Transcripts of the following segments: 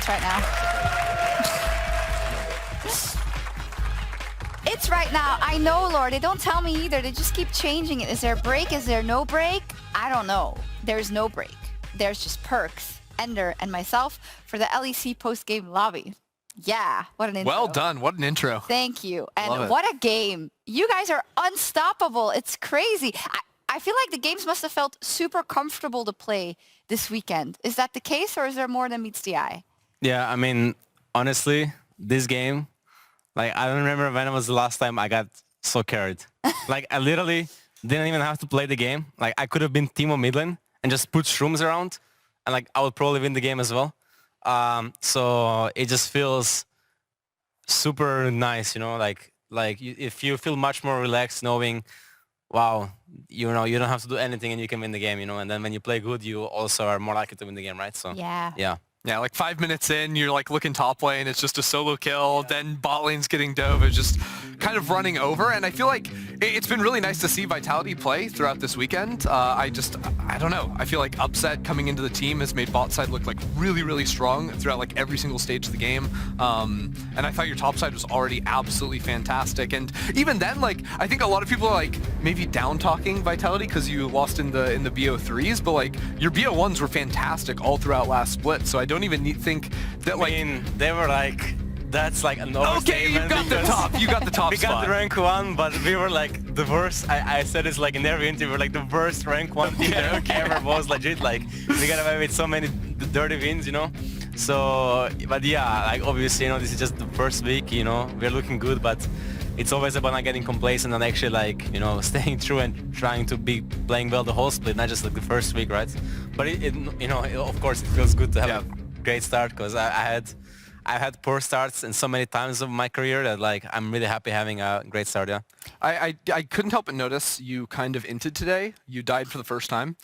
It's right now. It's right now. I know, Lord. They don't tell me either. They just keep changing it. Is there a break? Is there no break? I don't know. There's no break. There's just Perkz, Ender, and myself for the LEC post-game lobby. Yeah, what an intro. Well done. What an intro. Thank you. And what a game. You guys are unstoppable. It's crazy. I feel like the games must have felt super comfortable to play this weekend. Is that the case, or is there more than meets the eye? Yeah, I mean, honestly, this game, like, I don't remember when it was the last time I got so carried. Like, I literally didn't even have to play the game. Like, I could have been Timo Midland and just put shrooms around, and, like, I would probably win the game as well. So it just feels super nice, you know, like if you feel much more relaxed knowing, wow, you know, you don't have to do anything and you can win the game, you know, and then when you play good, you also are more likely to win the game, right? So yeah. Yeah, like 5 minutes in, you're like looking top lane, it's just a solo kill, then bot lane's getting dove, it's just kind of running over, and I feel like it's been really nice to see Vitality play throughout this weekend. I don't know, I feel like Upset coming into the team has made bot side look like really, really strong throughout like every single stage of the game, and I thought your top side was already absolutely fantastic, and even then, like, I think a lot of people are like maybe down-talking Vitality because you lost in the BO3s, but like your BO1s were fantastic all throughout last split, so I don't even think that, like, I mean, they were like, that's like an overstatement. Okay, you got the top. You got the top we spot. got the rank 1, but we were like the worst. I said this like in every interview. We were like the worst rank 1 team that ever was. Legit, like we got away with so many dirty wins, you know. So, but yeah, like obviously, you know, this is just the first week. You know, we're looking good, but it's always about not getting complacent and actually, like, you know, staying true and trying to be playing well the whole split, not just like the first week, right? But it you know, of course, it feels good to have a great start because I've had poor starts in so many times of my career that, like, I'm really happy having a great start. Yeah. I couldn't help but notice you kind of inted today. You died for the first time,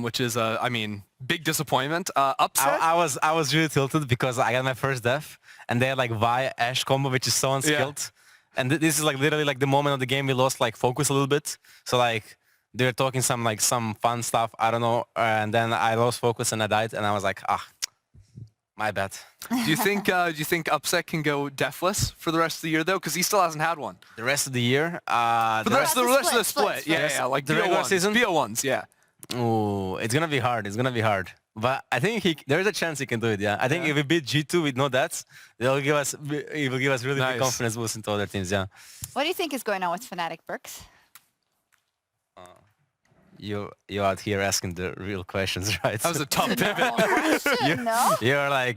which is I mean, big disappointment. Upset. I was really tilted because I got my first death and they had like Vi Ashe combo, which is so unskilled. Yeah. And this is like literally like the moment of the game we lost like focus a little bit. So like they were talking some fun stuff, I don't know, and then I lost focus and I died, and I was like, my bad. Do you think Upset can go deathless for the rest of the year though? Because he still hasn't had one. The rest of the year? For the rest of the split. Yeah, like the regular season. BO1s, yeah. Oh, it's gonna be hard. It's gonna be hard. But I think there's a chance he can do it. Yeah, I think if we beat G2 with no deaths, he will give us really big confidence boost into other teams. Yeah. What do you think is going on with Fnatic, Perkz? You out here asking the real questions, right? That was a tough pivot.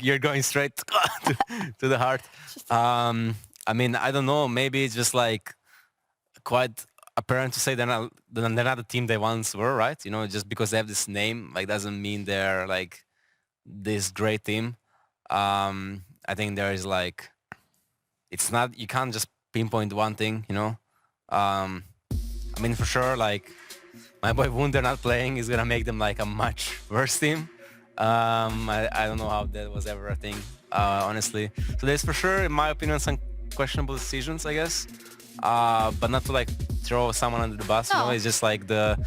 You're going straight to the heart. I mean, I don't know. Maybe it's just like quite apparent to say they're not the team they once were, right? You know, just because they have this name, like, doesn't mean they're like this great team. I think there is like, it's not, you can't just pinpoint one thing, you know. I mean, for sure, like, my boy Wunder not playing is gonna make them like a much worse team. I don't know how that was ever a thing, honestly. So there's for sure, in my opinion, some questionable decisions, I guess. But not to like throw someone under the bus. No. You know, it's just like the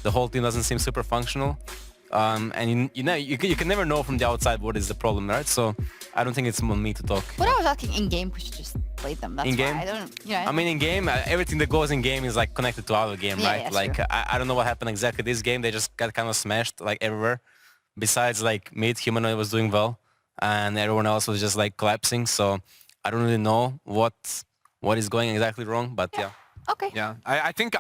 whole team doesn't seem super functional. And you know, you can never know from the outside what is the problem, right? So I don't think it's on me to talk. What I was asking in game, we should just play them. That's in-game? why I don't. Yeah. I mean, in game, everything that goes in game is like connected to our game, right? Yeah, like I don't know what happened exactly this game. They just got kind of smashed like everywhere. Besides like mid, Humanoid was doing well, and everyone else was just like collapsing. So I don't really know what is going exactly wrong, but yeah. Okay. Yeah, I think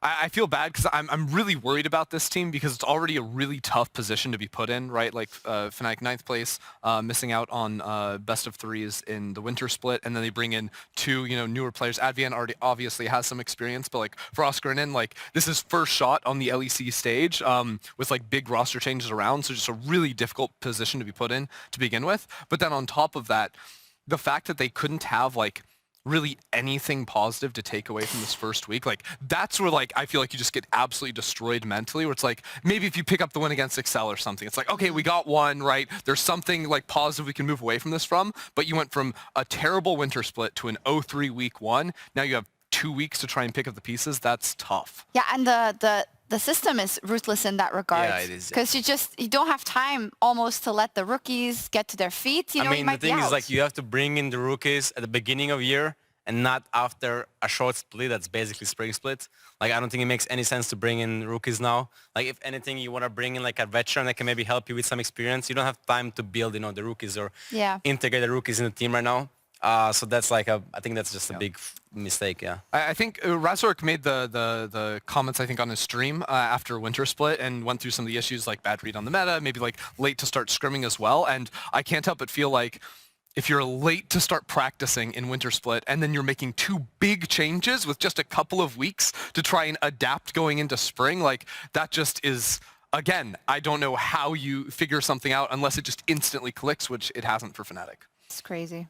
I feel bad because I'm really worried about this team because it's already a really tough position to be put in, right? Like Fnatic 9th place, missing out on best of 3s in the winter split, and then they bring in 2, you know, newer players. Advian already obviously has some experience, but like for Oscarinen, like this is first shot on the LEC stage with like big roster changes around, so just a really difficult position to be put in to begin with. But then on top of that, the fact that they couldn't have like really anything positive to take away from this first week, like that's where like I feel like you just get absolutely destroyed mentally, where it's like maybe if you pick up the win against Excel or something, it's like, okay, we got one, right? There's something like positive we can move away from this from, but you went from a terrible winter split to an 0-3 week 1. Now you have 2 weeks to try and pick up the pieces. That's tough. Yeah, and the the system is ruthless in that regard. Yeah, it is, yeah. Because you don't have time almost to let the rookies get to their feet. You know, I you mean, might the thing be is out. like you have to bring in the rookies at the beginning of year and not after a short split that's basically spring split. Like I don't think it makes any sense to bring in rookies now. Like if anything, you want to bring in like a veteran that can maybe help you with some experience. You don't have time to build, the rookies or Yeah. integrate the rookies in the team right now. So that's like I think that's just a big mistake. Yeah. I think Razork made the comments, I think, on his stream after Winter Split and went through some of the issues like bad read on the meta, maybe like late to start scrimming as well. And I can't help but feel like if you're late to start practicing in Winter Split and then you're making 2 big changes with just a couple of weeks to try and adapt going into spring, like that just is, again, I don't know how you figure something out unless it just instantly clicks, which it hasn't for Fnatic. It's crazy.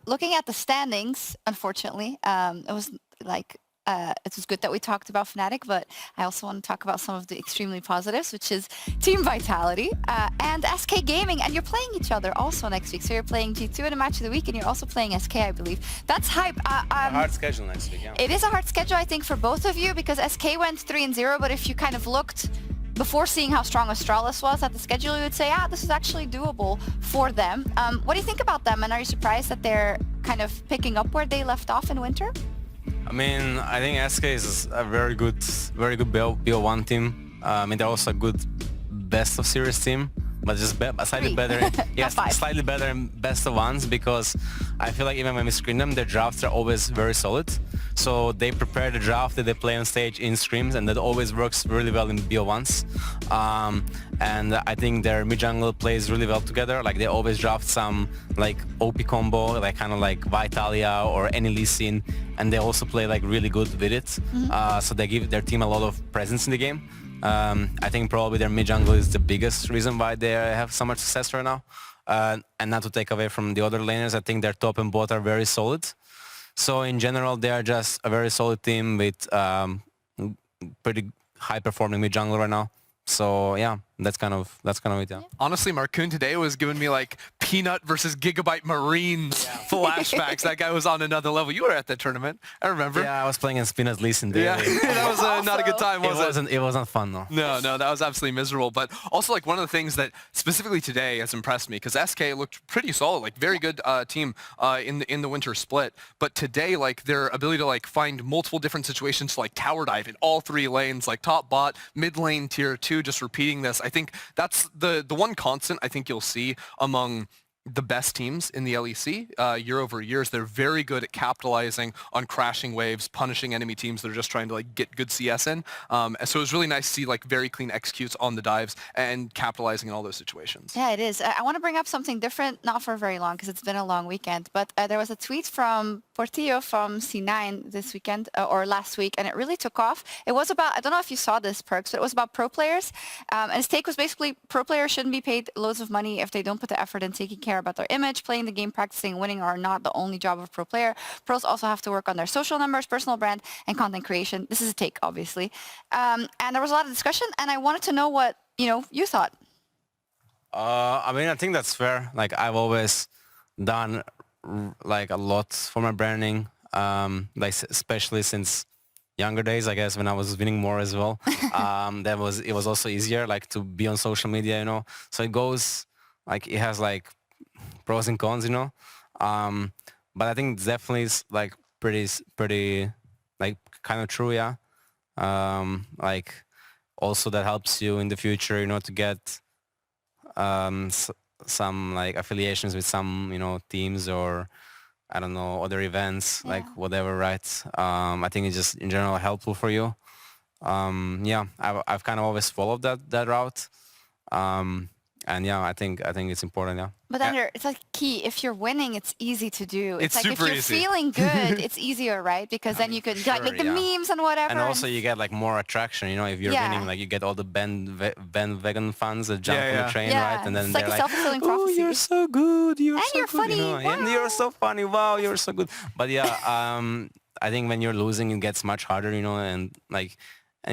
Looking at the standings, unfortunately, it was like it was good that we talked about Fnatic, but I also want to talk about some of the extremely positives, which is Team Vitality and SK Gaming, and you're playing each other also next week. So you're playing G2 in a match of the week, and you're also playing SK, I believe. That's hype. A hard schedule next week. Yeah. It is a hard schedule, I think, for both of you because SK went 3-0, but if you kind of looked before seeing how strong Astralis was at the schedule, you would say, this is actually doable for them. What do you think about them, and are you surprised that they're kind of picking up where they left off in winter? I mean, I think SK is a very good BO1 team. I mean, they're also a good best of series team, but just slightly better. Yes, slightly better in best of ones because I feel like even when we screen them, their drafts are always very solid. So they prepare the draft that they play on stage in scrims, and that always works really well in BO1s. And I think their mid jungle plays really well together. Like they always draft some like OP combo, like kind of like Vitalia or any Lee Sin, and they also play like really good with it. So they give their team a lot of presence in the game. I think probably their mid jungle is the biggest reason why they have so much success right now. And not to take away from the other laners, I think their top and bot are very solid. So in general, they are just a very solid team with pretty high performing mid jungle right now. So yeah, that's kind of it. Yeah. Honestly, Marcoon today was giving me like Peanut versus Gigabyte Marines flashbacks. That guy was on another level. You were at that tournament, I remember. Yeah, I was playing against Peanut Lee Sin daily. Yeah, that was not a good time, was it? It wasn't fun though. No, that was absolutely miserable. But also, like, one of the things that specifically today has impressed me, because SK looked pretty solid, like very good team in the winter split. But today, like, their ability to like find multiple different situations to like tower dive in all 3 lanes, like top, bot, mid lane, tier 2, just repeating this. I think that's the one constant I think you'll see among the best teams in the LEC year over year is they're very good at capitalizing on crashing waves, punishing enemy teams that are just trying to like get good CS in. So it was really nice to see like very clean executes on the dives and capitalizing in all those situations. Yeah, it is. I want to bring up something different, not for very long because it's been a long weekend, but there was a tweet from Portillo from C9 this weekend or last week, and it really took off. It was about, I don't know if you saw this, Perkz, but it was about pro players. And his take was basically pro players shouldn't be paid loads of money if they don't put the effort in taking care about their image. Playing the game, practicing, winning are not the only job of a pro player. Pros also have to work on their social numbers, personal brand, and content creation. This is a take, obviously. And there was a lot of discussion, and I wanted to know what, you thought. I mean, I think that's fair. Like, I've always done like a lot for my branding, like especially since younger days, I guess, when I was winning more as well. It was also easier, like, to be on social media, So it goes, like, it has like pros and cons, but I think it's definitely like pretty like kind of true, yeah. Like, also that helps you in the future, to get some like affiliations with some teams or I don't know, other events, like whatever, right? I think it's just in general helpful for you. Yeah, I've kind of always followed that route. And yeah, I think it's important, yeah. But then it's like key. If you're winning, it's easy to do. It's like super if you're easy. feeling good, it's easier, right? Because then you can like make the memes and whatever. And also you get like more attraction, if you're winning, like you get all the bandwagon fans that jump on the train, right? And then it's they're like a like, self-fulfilling oh, prophecy. you're so good, you're so you're good, funny, wow. And you're so funny, wow, you're so good. But yeah, I think when you're losing, it gets much harder, and you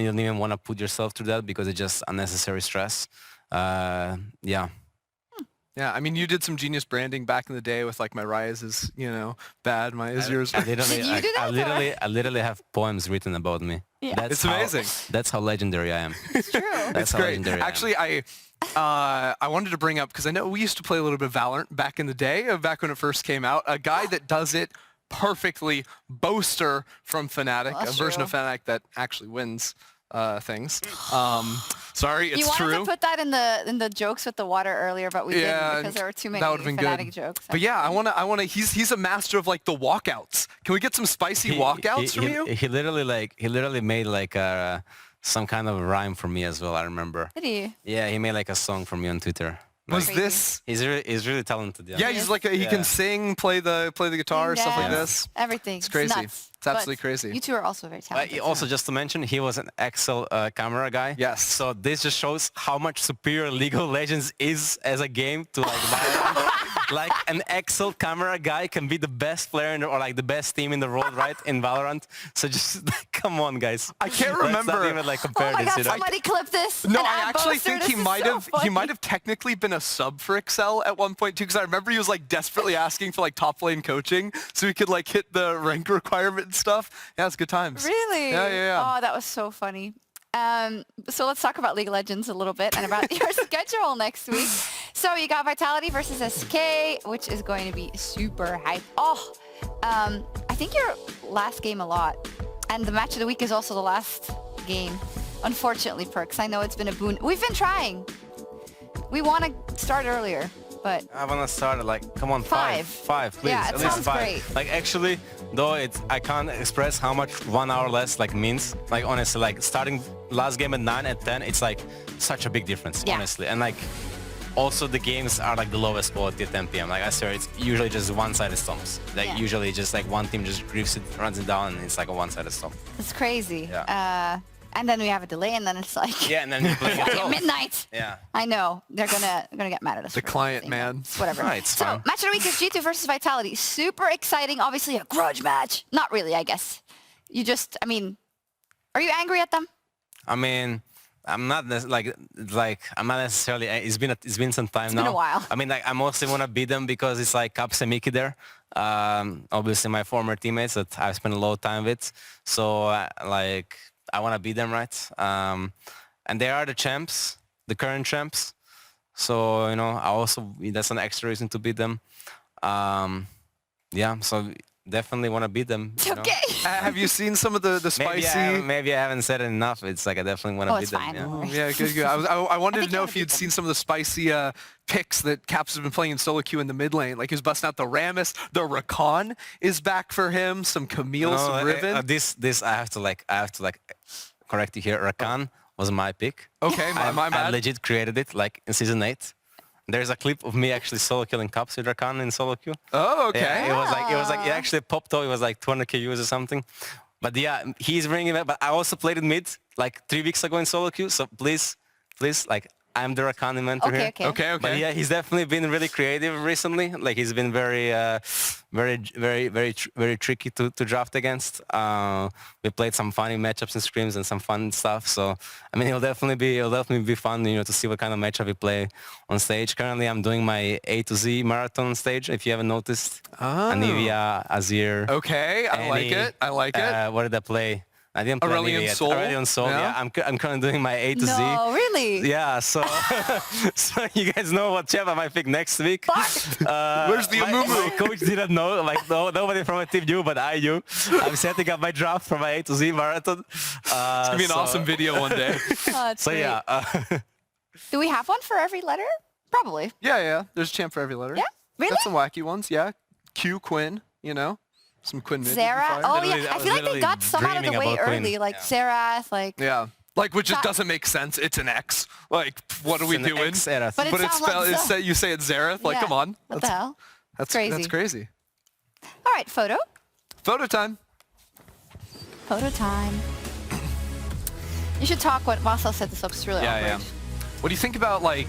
don't even want to put yourself through that because it's just unnecessary stress. Yeah. Yeah, I mean, you did some genius branding back in the day with like my Rise is, you know, bad, my is yours. I literally, Did you do that, I literally have poems written about me. Yeah. That's It's how- amazing. That's how legendary I am. It's true. That's It's how great. legendary I am. Actually, I wanted to bring up, because I know we used to play a little bit of Valorant back in the day, back when it first came out. A guy that does it perfectly, Boaster from Fnatic, Well, a that's version true. of Fnatic that actually wins things. Sorry, it's You wanted true. to put that in the jokes with the water earlier, but we didn't because there were too many that would've been Fnatic good. jokes. But yeah, I wanna. He's a master of like the walkouts. Can we get some spicy walkouts from you? He literally made like some kind of rhyme for me as well. I remember. Did he? Yeah, he made like a song for me on Twitter. Was Crazy. this? He's really talented. Yeah, he's like he Yeah. can sing, play the guitar, stuff like Dance, this. Everything. It's crazy. Nuts. It's absolutely But crazy. You two are also very talented. Also, just to mention, he was an Excel camera guy. Yes. So this just shows how much superior League of Legends is as a game to like Valorant. Like an Excel camera guy can be the best player in the, or like the best team in the world, right? In Valorant. So just come on, guys. I can't Let's remember. not even like Oh compare my this. God! You know? Somebody clip this. No, and I add actually Boaster. think This he is might so have funny. technically been a sub for Excel at one point too, because I remember he was like desperately asking for like top lane coaching so he could like hit the rank requirement and stuff. Yeah, it's good times. Really? Yeah. Oh, that was so funny. So let's talk about League of Legends a little bit and about your schedule next week. So you got Vitality versus SK, which is going to be super hype. Oh, I think your last game a lot. And the match of the week is also the last game. Unfortunately, Perkz, I know it's been a boon. We've been trying. We want to start earlier, but I wanna start at like, come on, five, please, Yeah, it at least sounds five. great. Like actually, though I can't express how much 1 hour less like means. Like honestly, like starting last game at 9 and 10, it's like such a big difference, Yeah. honestly. And like also the games are like the lowest quality at 10 p.m. Like I swear, it's usually just one-sided stomps. Like Yeah. usually just like one team just griefs it, runs it down, and it's like a one-sided stomp. it's crazy. Yeah. And then we have a delay, and then it's like Yeah, and then you play at midnight. Yeah. I know they're gonna get mad at us. The for client, saying man. that. It's whatever. No, it's so fine. match of the week is G2 versus Vitality. Super exciting. Obviously a grudge match. Not really, I guess. I mean, are you angry at them? I mean, I'm not I'm not necessarily. It's been some time now. been a while. I mean, like I mostly want to beat them because it's like Caps and Mickey there. Obviously my former teammates that I've spent a lot of time with. So like I want to beat them, right? And they are the champs, the current champs. So you know, that's an extra reason to beat them. Yeah. So definitely want to beat them. It's you know? okay. Have you seen some of the spicy? Maybe I haven't said it enough. It's like I definitely want to Oh, beat it's them. fine. Yeah. Don't worry. Yeah, good. I wanted think to know you if wanna you'd beat seen some of the spicy picks that Caps has been playing in solo queue in the mid lane. Like he was busting out the Rammus, the Rakan is back for him, some Camille, some Riven. This I have to correct you here. Rakan was my pick. Okay, my I bad. legit created it like in season 8. There's a clip of me actually solo killing Caps with Rakan in solo queue. Oh, okay. Yeah, it actually popped out. It was like 200k views or something. But yeah, he's bringing it. But I also played it mid like 3 weeks ago in solo queue. So please, like I'm the Rakan inventor here. Okay. But yeah, he's definitely been really creative recently. Like he's been very tricky to draft against. We played some funny matchups and scrims and some fun stuff. So I mean, it'll definitely be fun, you know, to see what kind of matchup we play on stage. Currently, I'm doing my A to Z marathon stage. If you haven't noticed, Anivia, Azir. Okay, I like it. What did I play? I didn't play Aurelion Anivia yet. Sol? Aurelion Sol. Yeah. Yeah, I'm currently doing my A to Z. No, really? Yeah, so so you guys know what champ I might pick next week. Where's the Amumu? My coach didn't know, like nobody from my team knew, but I knew. I'm setting up my draft for my A to Z marathon. It's It's gonna be an awesome video one day. Oh, that's So great. yeah, Do we have one for every letter? Probably. Yeah. There's a champ for every letter. Yeah? Really? Got some wacky ones. Yeah. Q Quinn. You know, some Quinn mid. would be Zara. fine. Oh Literally, yeah, I I was feel like they literally got some out of the dreaming way about Queen. early, like Yeah. Zerath, like. Yeah. Like, which just That- doesn't make sense. It's an X. Like, what are we It's an doing? X era. But it But it's sounds like spelled. You say it's Zareth. Like, Yeah. come on. What the hell? That's crazy. That's crazy. All right, photo. Photo time. Photo time. You should talk whilst I'll set this up. It's really Yeah. awkward. What do you think about like?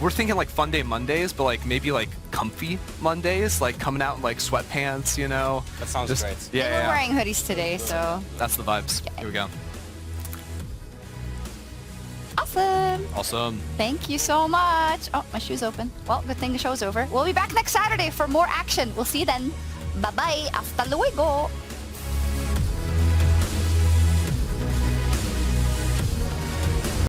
We're thinking like Fun Day Mondays, but like maybe like comfy Mondays, like coming out in like sweatpants, you know. That sounds great. Yeah, We're wearing hoodies today, so That's the vibes. Here we go. Awesome. Awesome. Thank you so much. Oh, my shoe's open. Well, good thing the show's over. We'll be back next Saturday for more action. We'll see you then. Bye-bye. Hasta luego.